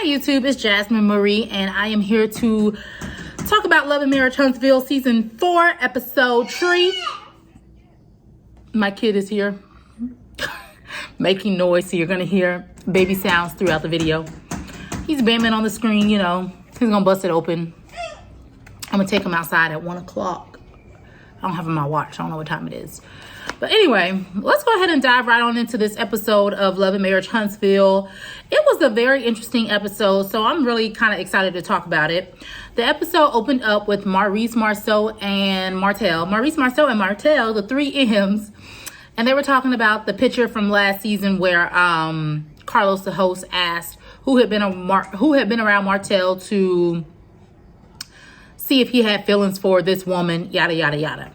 Hi YouTube, it's Jasmine Marie, and I am here to talk about Love and Marriage Huntsville Season 4, Episode 3. My kid is here making noise, so you're going to hear baby sounds throughout the video. He's banging on the screen, you know. He's going to bust it open. I'm going to take him outside at 1 o'clock. I don't have him on my watch. I don't know what time it is. But anyway, let's go ahead and dive right on into this episode of Love and Marriage Huntsville. It was a very interesting episode, so I'm really kind of excited to talk about it. The episode opened up with Maurice Marcel and Martel. Maurice Marcel and Martel, the three M's. And they were talking about the picture from last season where Carlos, the host, asked who had been around Martel to see if he had feelings for this woman, yada, yada, yada.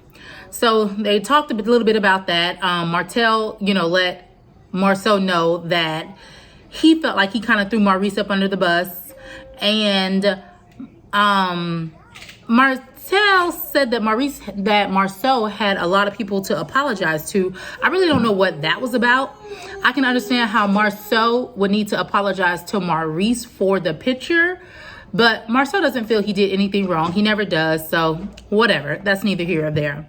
So they talked a little bit about that. Martel, let Marcel know that he felt like he kind of threw Maurice up under the bus. And Martel said that Marcel had a lot of people to apologize to. I really don't know what that was about. I can understand how Marcel would need to apologize to Maurice for the picture. But Marcel doesn't feel he did anything wrong. He never does. So whatever. That's neither here or there.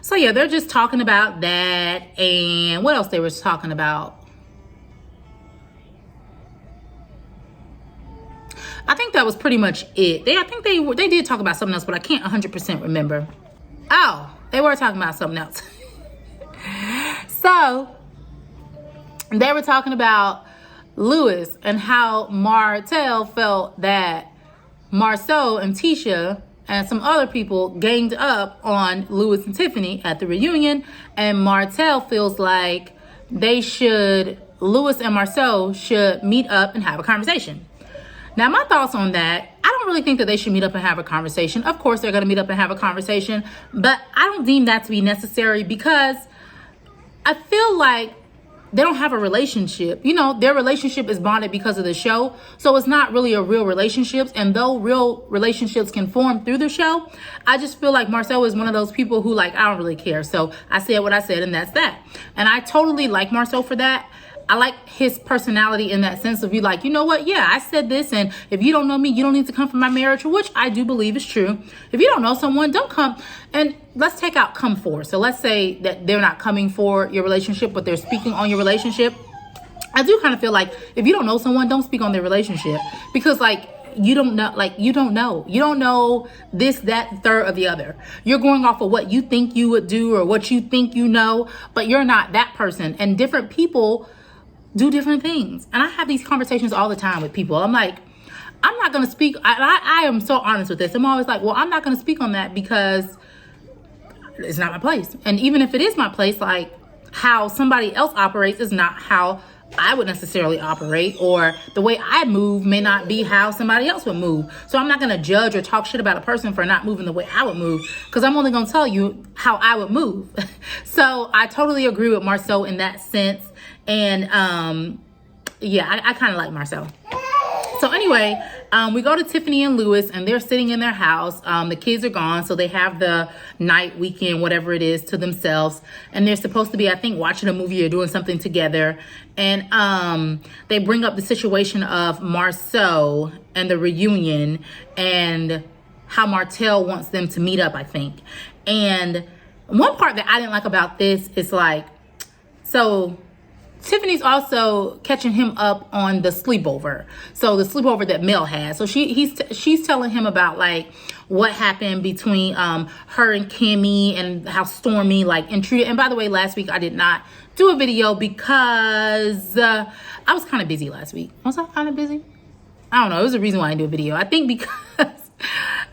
So yeah, they're just talking about that. And what else they were talking about? I think that was pretty much it. I think they did talk about something else, but I can't 100% remember. Oh, they were talking about something else. So they were talking about Louis and how Martel felt that Marcel and Tisha and some other people ganged up on Louis and Tiffany at the reunion, and Martel feels like Louis and Marcel should meet up and have a conversation. Now, my thoughts on that, I don't really think that they should meet up and have a conversation. Of course, they're going to meet up and have a conversation, but I don't deem that to be necessary because I feel like they don't have a relationship. Their relationship is bonded because of the show. So it's not really a real relationship. And though real relationships can form through the show, I just feel like Marcel is one of those people who I don't really care. So I said what I said and that's that. And I totally like Marcel for that. I like his personality in that sense of you like, you know what? Yeah, I said this. And if you don't know me, you don't need to come for my marriage, which I do believe is true. If you don't know someone, don't come. And let's take out come for. So let's say that they're not coming for your relationship, but they're speaking on your relationship. I do kind of feel like if you don't know someone, don't speak on their relationship because you don't know this, that, third, or the other. You're going off of what you think you would do or what you think you know, but you're not that person. And different people do different things. And I have these conversations all the time with people. I'm like, I'm not going to speak. I am so honest with this. I'm always like, well, I'm not going to speak on that because it's not my place. And even if it is my place, how somebody else operates is not how I would necessarily operate, or the way I move may not be how somebody else would move. So I'm not going to judge or talk shit about a person for not moving the way I would move because I'm only going to tell you how I would move. So I totally agree with Marcel in that sense. And yeah, I kind of like Marcel. So anyway, we go to Tiffany and Louis, and they're sitting in their house. The kids are gone, so they have the night, weekend, whatever it is, to themselves. And they're supposed to be, I think, watching a movie or doing something together. And they bring up the situation of Marcel and the reunion and how Martel wants them to meet up, I think. And one part that I didn't like about this is so Tiffany's also catching him up on the sleepover. So the sleepover that Mel had. So she's telling him about what happened between her and Kimmy and how Stormy intruded. And by the way, last week I did not do a video because I was kind of busy last week. Was I kind of busy? I don't know. It was a reason why I didn't do a video. I think because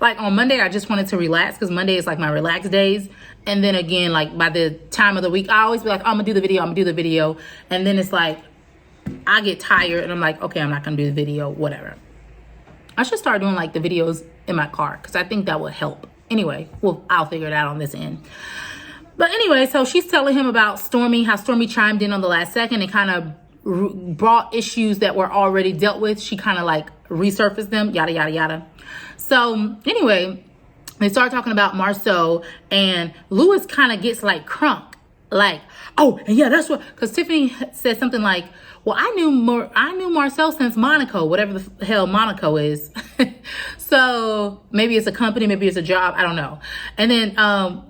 on Monday I just wanted to relax because Monday is my relax days. And then again, by the time of the week, I always be I'm going to do the video. And then it's I get tired and I'm like, okay, I'm not going to do the video, whatever. I should start doing the videos in my car because I think that would help. Anyway, well, I'll figure it out on this end. But anyway, so she's telling him about Stormy, how Stormy chimed in on the last second and kind of brought issues that were already dealt with. She kind of resurfaced them, yada, yada, yada. So anyway, they start talking about Marcel, and Louis kind of gets crunk. Like, oh, and yeah, that's what, because Tiffany said something like, well, I knew Marcel since Monaco, whatever the hell Monaco is. So maybe it's a company, maybe it's a job, I don't know. And then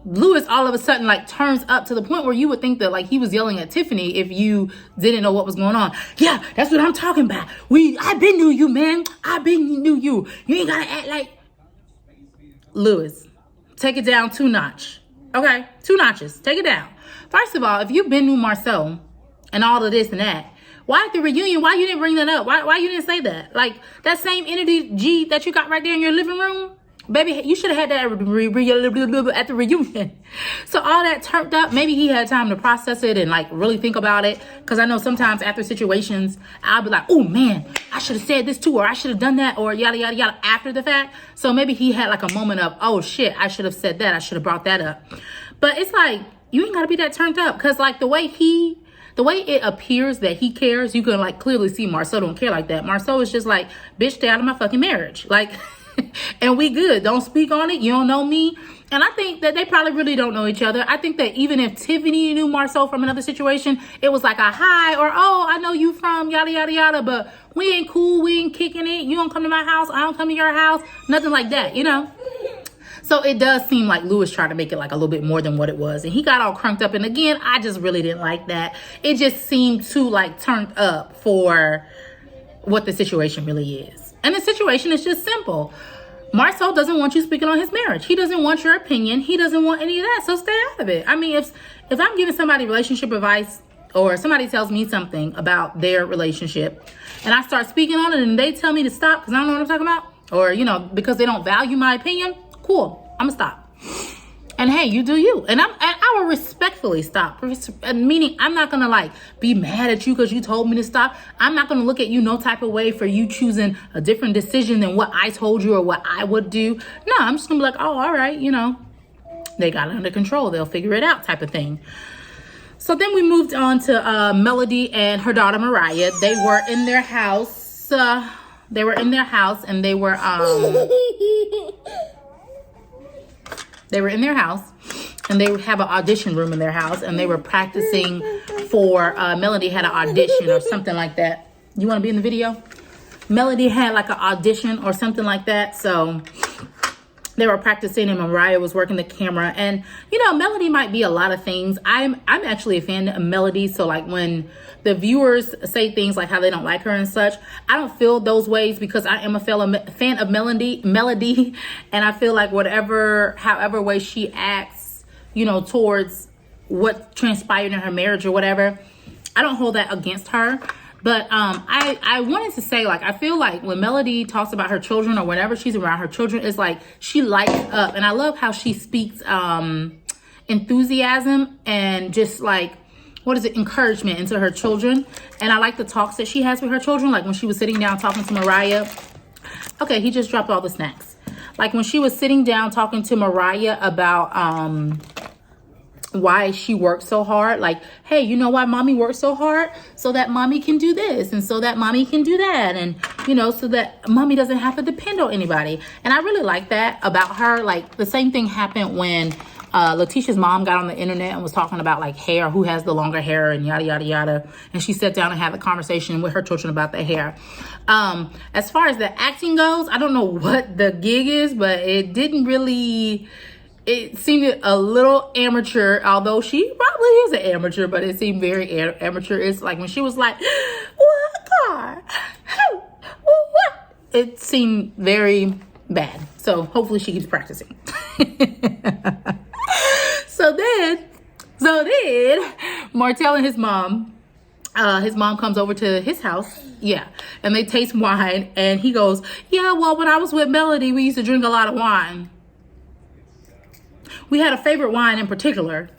Louis all of a sudden like turns up to the point where you would think that like he was yelling at Tiffany if you didn't know what was going on. Yeah, that's what I'm talking about. I been knew you, man. I been knew you. You ain't gotta act like Louis. Take it down 2 notches. Okay, 2 notches. Take it down. First of all, if you've been knew Marcel and all of this and that, why at the reunion, why you didn't bring that up? Why you didn't say that? Like, that same energy that you got right there in your living room, baby, you should have had that at the reunion. So all that turned up, maybe he had time to process it and like really think about it. Because I know sometimes after situations, I'll be like, oh man, I should have said this too, or I should have done that, or yada, yada, yada, after the fact. So maybe he had like a moment of, oh shit, I should have said that. I should have brought that up. But it's like, you ain't got to be that turned up. Because like the way it appears that he cares, you can like clearly see Marcel don't care like that. Marcel is just like, bitch, stay out of my fucking marriage. Like, and we good. Don't speak on it. You don't know me. And I think that they probably really don't know each other. I think that even if Tiffany knew Marcel from another situation, it was like a hi or, oh, I know you from yada, yada, yada, but we ain't cool. We ain't kicking it. You don't come to my house. I don't come to your house. Nothing like that, you know? So it does seem like Louis tried to make it like a little bit more than what it was. And he got all crunked up. And again, I just really didn't like that. It just seemed too like turned up for what the situation really is. And the situation is just simple. Marcel doesn't want you speaking on his marriage. He doesn't want your opinion. He doesn't want any of that. So stay out of it. I mean, if I'm giving somebody relationship advice or somebody tells me something about their relationship and I start speaking on it and they tell me to stop because I don't know what I'm talking about, or, you know, because they don't value my opinion, cool, I'm gonna stop. And hey, you do you. And I will respectfully stop. Meaning, I'm not gonna like be mad at you because you told me to stop. I'm not gonna look at you no type of way for you choosing a different decision than what I told you or what I would do. No, I'm just gonna be like, oh, all right, you know, they got it under control. They'll figure it out type of thing. So then we moved on to Melody and her daughter Mariah. They were in their house. And they were in their house and they have an audition room in their house and they were practicing for Melody had an audition or something like that. You want to be in the video? Melody had like an audition or something like that. So they were practicing and Mariah was working the camera. And you know, Melody might be a lot of things. I'm actually a fan of Melody. So like when the viewers say things like how they don't like her and such, I don't feel those ways because I am a fan of Melody. And I feel like however way she acts, you know, towards what transpired in her marriage or whatever, I don't hold that against her. But I wanted to say, like, I feel like when Melody talks about her children or whenever she's around her children, it's like she lights up. And I love how she speaks enthusiasm and just like, encouragement into her children. And I like the talks that she has with her children. Like when she was sitting down talking to Mariah. Okay, he just dropped all the snacks. Like when she was sitting down talking to Mariah about why she works so hard. Like, hey, you know why mommy works so hard? So that mommy can do this and so that mommy can do that. And, you know, so that mommy doesn't have to depend on anybody. And I really like that about her. Like the same thing happened when Letitia's mom got on the internet and was talking about like hair, who has the longer hair and yada, yada, yada. And she sat down and had a conversation with her children about the hair. As far as the acting goes, I don't know what the gig is, but it didn't really... It seemed a little amateur, although she probably is an amateur, but it seemed very amateur. It's like when she was like, what car? What? It seemed very bad. So hopefully she keeps practicing. So then Martel and his mom comes over to his house. Yeah. And they taste wine. And he goes, yeah, well, when I was with Melody, we used to drink a lot of wine. We had a favorite wine in particular,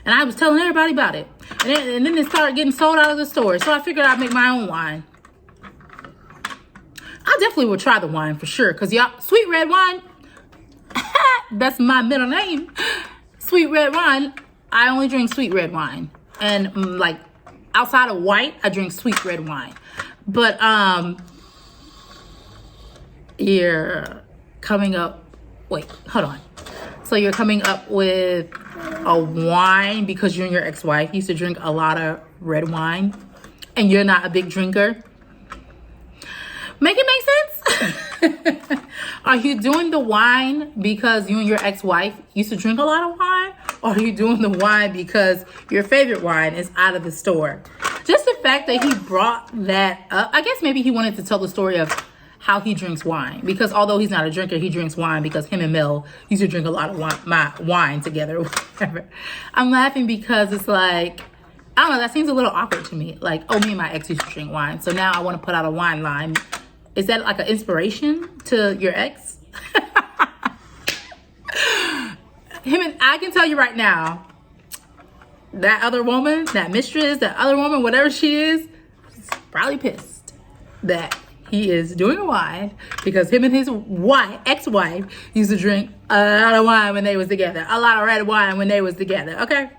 and I was telling everybody about it. And then it started getting sold out of the store. So I figured I'd make my own wine. I definitely would try the wine for sure. Because y'all, sweet red wine, that's my middle name. Sweet red wine, I only drink sweet red wine. And like outside of white, I drink sweet red wine. But you're coming up, wait, hold on. So you're coming up with a wine because you and your ex-wife used to drink a lot of red wine and you're not a big drinker? Make it make sense? Are you doing the wine because you and your ex-wife used to drink a lot of wine? Or are you doing the wine because your favorite wine is out of the store? Just the fact that he brought that up, I guess maybe he wanted to tell the story of how he drinks wine. Because although he's not a drinker, he drinks wine because him and Mel used to drink a lot of wine together. Whatever. I'm laughing because it's like, I don't know, that seems a little awkward to me. Like, oh, me and my ex used to drink wine, so now I want to put out a wine line. Is that like an inspiration to your ex? I can tell you right now, that other woman, that mistress, that other woman, whatever she is probably pissed that he is doing a wine because him and his ex-wife used to drink a lot of wine when they was together. A lot of red wine when they was together. Okay?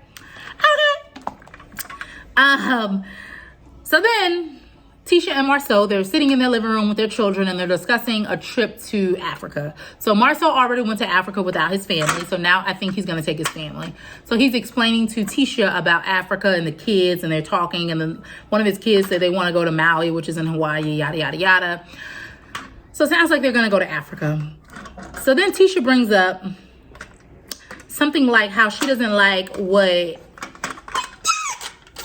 So then Tisha and Marcel, they're sitting in their living room with their children and they're discussing a trip to Africa. So Marcel already went to Africa without his family. So now I think he's going to take his family. So he's explaining to Tisha about Africa and the kids, and they're talking. And then one of his kids said they want to go to Maui, which is in Hawaii, yada, yada, yada. So it sounds like they're going to go to Africa. So then Tisha brings up something like how she doesn't like what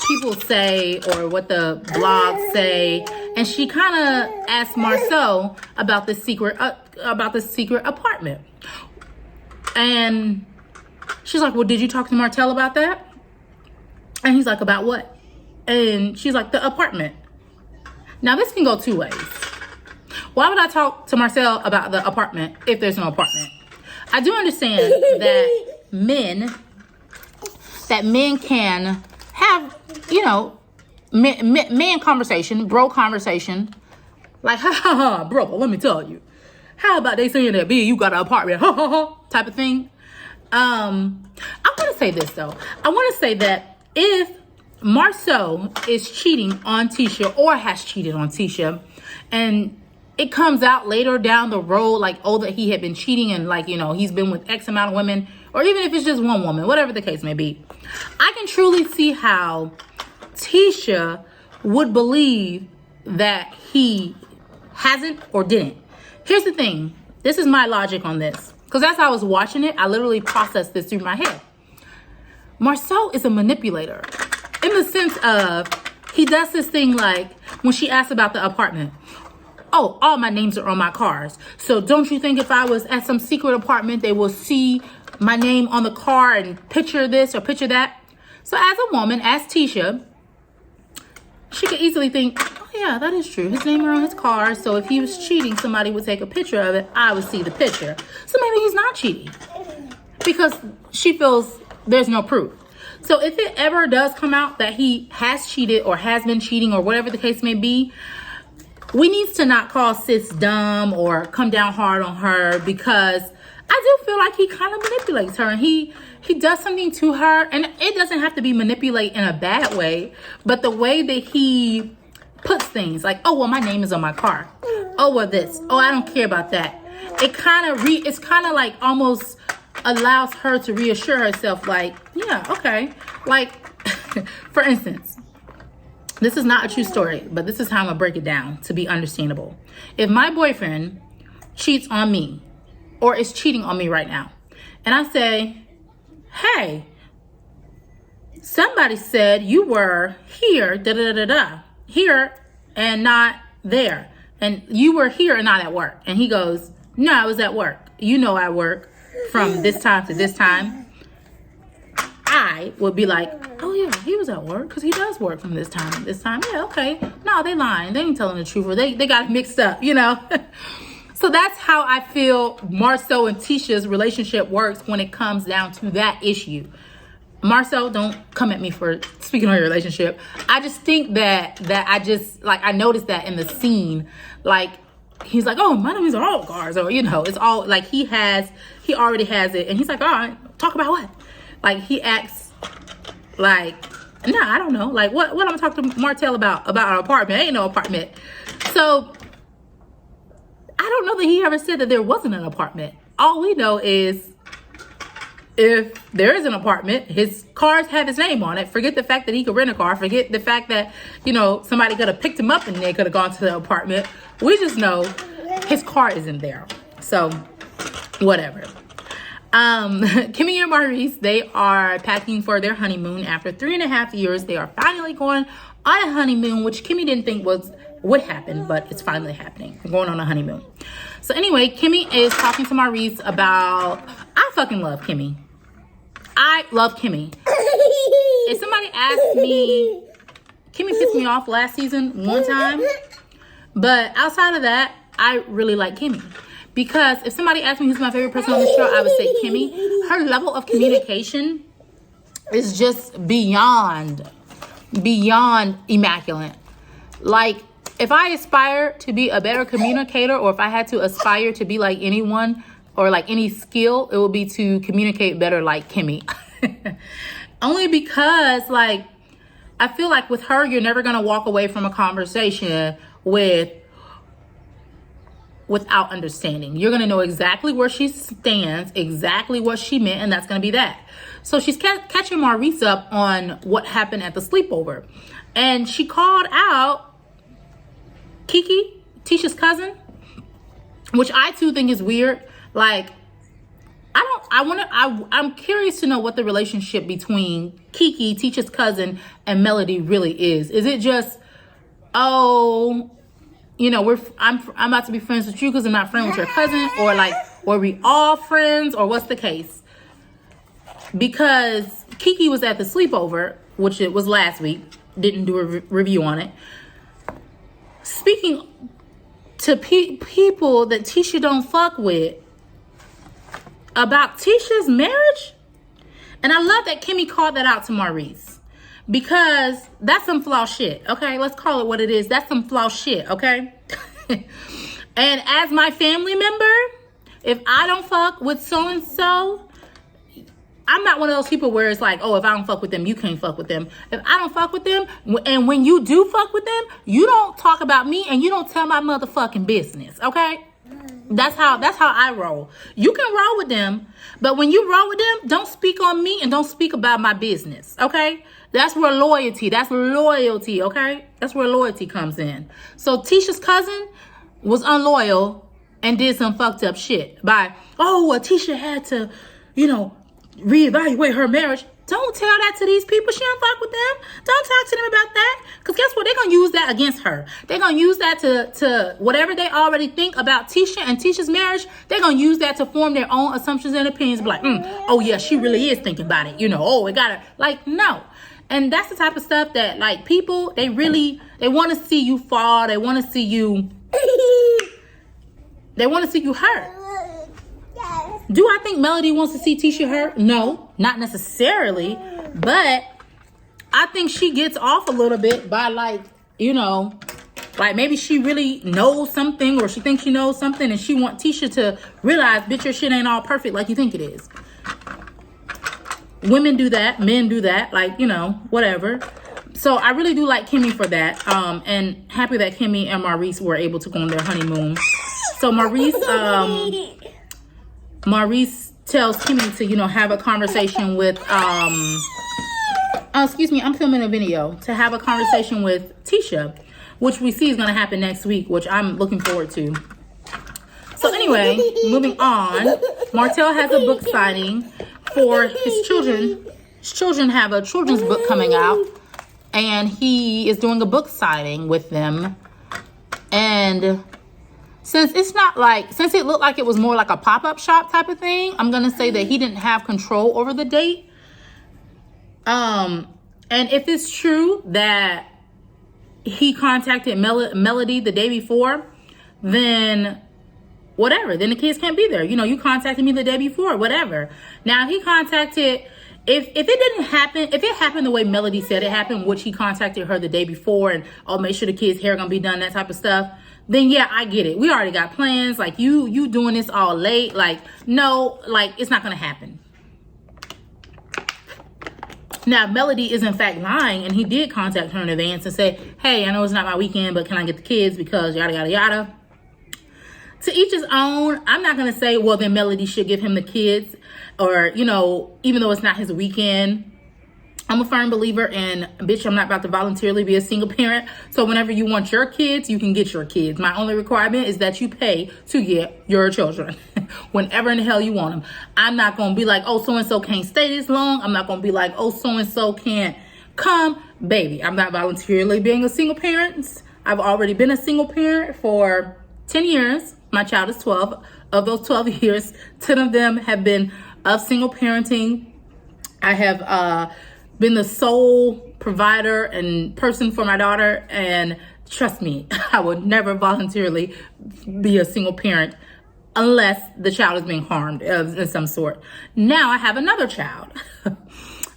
people say or what the blogs say, and she kind of asked Marcel about the secret apartment, and she's like, well, did you talk to Martel about that? And he's like, about what? And she's like, the apartment. Now this can go two ways. Why would I talk to Marcel about the apartment if there's no apartment? I do understand that men can have, you know, man conversation, bro conversation. Like, ha ha ha, bro, let me tell you. How about they saying that, B, you got an apartment, ha ha ha, type of thing. I want to say this, though. I want to say that if Marcel is cheating on Tisha or has cheated on Tisha, and it comes out later down the road, like, oh, that he had been cheating and, like, you know, he's been with X amount of women, or even if it's just one woman, whatever the case may be, I can truly see how Tisha would believe that he hasn't or didn't. Here's the thing. This is my logic on this. Because as I was watching it, I literally processed this through my head. Marcel is a manipulator. In the sense of, he does this thing like, when she asked about the apartment, oh, all my names are on my cars. So don't you think if I was at some secret apartment, they will see my name on the car and picture this or picture that? So as a woman, as Tisha, she could easily think, oh yeah, that is true. His name is on his car. So if he was cheating, somebody would take a picture of it. I would see the picture. So maybe he's not cheating because she feels there's no proof. So if it ever does come out that he has cheated or has been cheating or whatever the case may be, we need to not call sis dumb or come down hard on her, because I do feel like he kind of manipulates her, and he does something to her, and it doesn't have to be manipulate in a bad way, but the way that he puts things like, oh, well, my name is on my car. Oh, well, this. Oh, I don't care about that. It's kind of like almost allows her to reassure herself, like, yeah, okay. Like, for instance, this is not a true story, but this is how I'm gonna break it down to be understandable. If my boyfriend cheats on me or is cheating on me right now, and I say, hey, somebody said you were here, here and not there, and you were here and not at work, and he goes, no, I was at work. You know, I work from this time to this time. I would be like, oh yeah, he was at work because he does work from this time to this time. Yeah, okay. No, they lying. They ain't telling the truth, or they got it mixed up, you know. So that's how I feel Marcel and Tisha's relationship works when it comes down to that issue. Marcel, don't come at me for speaking on your relationship. I just think that I noticed that in the scene, like, he's like, oh, my name is on all cars, or, you know, it's all like he already has it, and he's like, all right, talk about what? Like, he acts like, nah, I don't know. Like, what I'm gonna talk to Martel about an apartment? Ain't no apartment. So I don't know that he ever said that there wasn't an apartment. All we know is if there is an apartment, his cars have his name on it. Forget the fact that he could rent a car. Forget the fact that, somebody could have picked him up and they could have gone to the apartment. We just know his car isn't there. So, whatever. Kimmy and Maurice, they are packing for their honeymoon. After 3.5 years, they are finally going on a honeymoon, which Kimmy didn't think would happen, but it's finally happening. We're going on a honeymoon. So anyway, Kimmy is talking to Maurice about, I fucking love Kimmy. I love Kimmy. If somebody asked me, Kimmy pissed me off last season one time, but outside of that, I really like Kimmy. Because if somebody asked me who's my favorite person on the show, I would say Kimmy. Her level of communication is just beyond immaculate. Like, if I aspire to be a better communicator, or if I had to aspire to be like anyone or like any skill, it would be to communicate better like Kimmy. Only because, like, I feel like with her, you're never going to walk away from a conversation without understanding. You're going to know exactly where she stands, exactly what she meant, and that's going to be that. So she's catching Maurice up on what happened at the sleepover. And she called out Kiki, Tisha's cousin, which I too think is weird. Like, I'm curious to know what the relationship between Kiki, Tisha's cousin, and Melody really is. Is it just, I'm about to be friends with you because I'm not friends with your cousin, or like, were we all friends, or what's the case? Because Kiki was at the sleepover, which it was last week, didn't do a review on it, speaking to people that Tisha don't fuck with about Tisha's marriage. And I love that Kimmy called that out to Maurice, because that's some flaw shit, okay? Let's call it what it is. That's some flaw shit, okay? And as my family member, if I don't fuck with so-and-so, I'm not one of those people where it's like, oh, if I don't fuck with them, you can't fuck with them. If I don't fuck with them, and when you do fuck with them, you don't talk about me and you don't tell my motherfucking business, okay? That's how I roll. You can roll with them, but when you roll with them, don't speak on me and don't speak about my business, okay? That's where loyalty, okay? That's where loyalty comes in. So Tisha's cousin was unloyal and did some fucked up shit by, Tisha had to, reevaluate her marriage. Don't tell that to these people. She don't fuck with them. Don't talk to them about that. Because guess what? They're going to use that against her. They're going to use that to whatever they already think about Tisha and Tisha's marriage. They're going to use that to form their own assumptions and opinions. Be like, oh yeah, she really is thinking about it. It got to, like, no. And that's the type of stuff that, like, people, they want to see you fall. They want to see you, hurt. Do I think Melody wants to see Tisha hurt? No, not necessarily. But I think she gets off a little bit by, like, like maybe she really knows something, or she thinks she knows something, and she wants Tisha to realize, bitch, your shit ain't all perfect like you think it is. Women do that. Men do that. Like, whatever. So I really do like Kimmy for that. And happy that Kimmy and Maurice were able to go on their honeymoon. So Maurice tells Kimmy to, have a conversation with, excuse me, I'm filming a video, to have a conversation with Tisha, which we see is going to happen next week, which I'm looking forward to. So anyway, moving on, Martel has a book signing for his children. His children have a children's book coming out, and he is doing a book signing with them. And since it looked like it was more like a pop-up shop type of thing, I'm going to say that he didn't have control over the date. And if it's true that he contacted Melody the day before, then whatever. Then the kids can't be there. You contacted me the day before, whatever. Now, he contacted, if it didn't happen, if it happened the way Melody said it happened, which he contacted her the day before and, make sure the kids' hair going to be done, that type of stuff, then yeah, I get it. We already got plans. Like, you doing this all late. Like, no, like, it's not going to happen. Now, Melody is in fact lying, and he did contact her in advance and say, hey, I know it's not my weekend, but can I get the kids because yada, yada, yada. to each his own. I'm not going to say, well, then Melody should give him the kids, or, you know, even though it's not his weekend. I'm a firm believer in, bitch, I'm not about to voluntarily be a single parent. So whenever you want your kids, you can get your kids. My only requirement is that you pay to get your children whenever in the hell you want them. I'm not going to be like, oh, so-and-so can't stay this long. I'm not going to be like, oh, so-and-so can't come. Baby, I'm not voluntarily being a single parent. I've already been a single parent for 10 years. My child is 12. Of those 12 years, 10 of them have been of single parenting. I have been the sole provider and person for my daughter, and trust me, I would never voluntarily be a single parent unless the child is being harmed in some sort. Now I have another child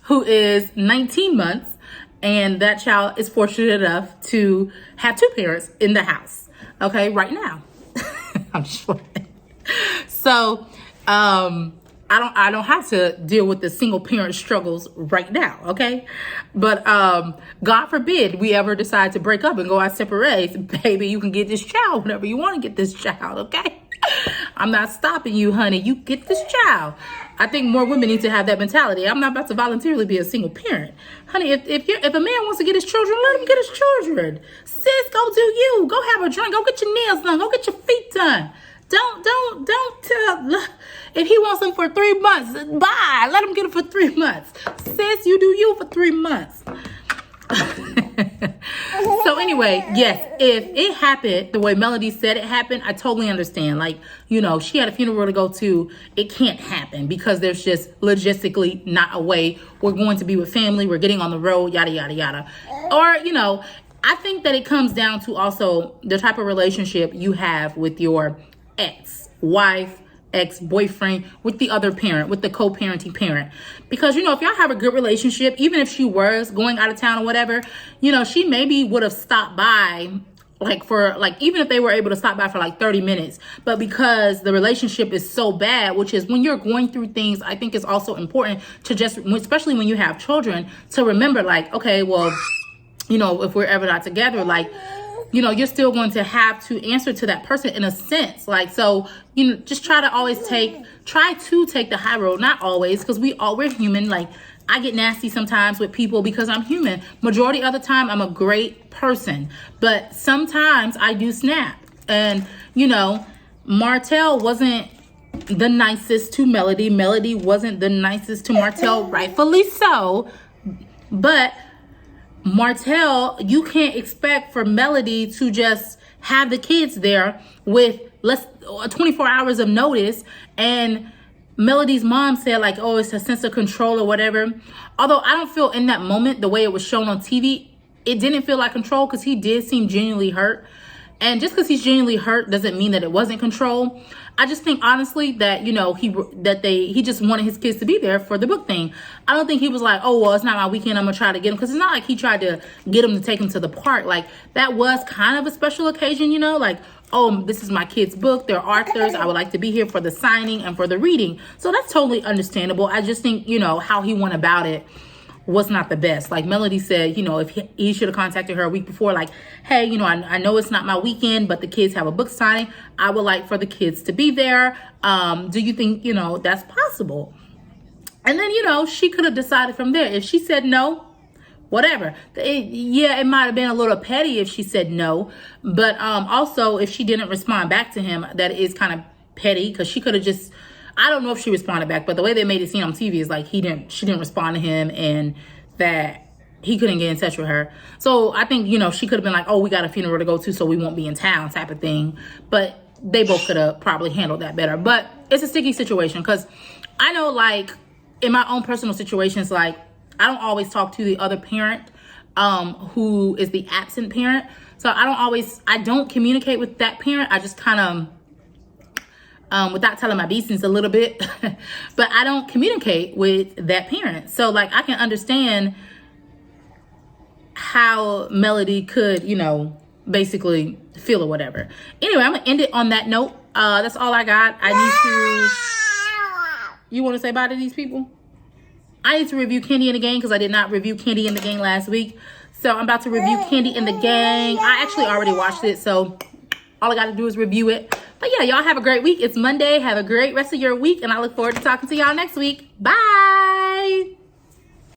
who is 19 months, and that child is fortunate enough to have two parents in the house, okay, right now. I'm just playing. So, I don't have to deal with the single parent struggles right now, okay? But God forbid we ever decide to break up and go our separate ways. Baby, you can get this child whenever you want to get this child, okay? I'm not stopping you, honey. You get this child. I think more women need to have that mentality. I'm not about to voluntarily be a single parent. Honey, if a man wants to get his children, let him get his children. Sis, go do you. Go have a drink. Go get your nails done. Go get your feet done. Don't tell. If he wants them for 3 months, bye. Let him get them for 3 months. Sis, you do you for 3 months. So anyway, yes, if it happened the way Melody said it happened, I totally understand. Like, you know, she had a funeral to go to. It can't happen because there's just logistically not a way. We're going to be with family. We're getting on the road, yada, yada, yada. Or, you know, I think that it comes down to also the type of relationship you have with your ex-wife, ex-boyfriend, with the other parent, with the co-parenting parent. Because, you know, if y'all have a good relationship, even if she was going out of town or whatever, you know, she maybe would have stopped by even if they were able to stop by for like 30 minutes. But because the relationship is so bad, which is when you're going through things, I think it's also important to just, especially when you have children, to remember like, okay, well, you know, if we're ever not together, like, you know, you're still going to have to answer to that person in a sense. Like, so, you know, just try to take the high road. Not always, because we're human. Like, I get nasty sometimes with people because I'm human. Majority of the time, I'm a great person. But sometimes I do snap. And, you know, Martel wasn't the nicest to Melody. Melody wasn't the nicest to Martel, rightfully so. But Martel, you can't expect for Melody to just have the kids there with 24 hours of notice. And Melody's mom said like, oh, it's a sense of control or whatever. Although I don't feel in that moment, the way it was shown on TV, it didn't feel like control because he did seem genuinely hurt. And just because he's genuinely hurt doesn't mean that it wasn't control. I just think honestly that, you know, he just wanted his kids to be there for the book thing. I don't think he was like, oh, well, it's not my weekend, I'm gonna try to get him. Because it's not like he tried to get him to take him to the park. Like, that was kind of a special occasion, you know, like, oh, this is my kid's book, they're authors, I would like to be here for the signing and for the reading. So that's totally understandable. I just think, you know, how he went about it was not the best. Like Melody said, you know, if he should have contacted her a week before, like, hey, you know, I know it's not my weekend, but the kids have a book signing. I would like for the kids to be there. Do you think, you know, that's possible? And then, you know, she could have decided from there. If she said no, whatever. It might have been a little petty if she said no. But also, if she didn't respond back to him, that is kind of petty because she could have just, I don't know if she responded back, but the way they made it seem on TV is like she didn't respond to him and that he couldn't get in touch with her. So I think, you know, she could have been like, oh, we got a funeral to go to, so we won't be in town type of thing. But they both could have probably handled that better. But it's a sticky situation because I know, like, in my own personal situations, like, I don't always talk to the other parent who is the absent parent. So I don't communicate with that parent. I just kind of, without telling my business a little bit, but I don't communicate with that parent. So like, I can understand how Melody could, you know, basically feel or whatever. Anyway, I'm gonna end it on that note. That's all I got. You want to say bye to these people? I need to review Candy and the Gang because I did not review Candy and the Gang last week. So I'm about to review Candy and the Gang. I actually already watched it, so all I got to do is review it. But yeah, y'all have a great week. It's Monday. Have a great rest of your week. And I look forward to talking to y'all next week. Bye.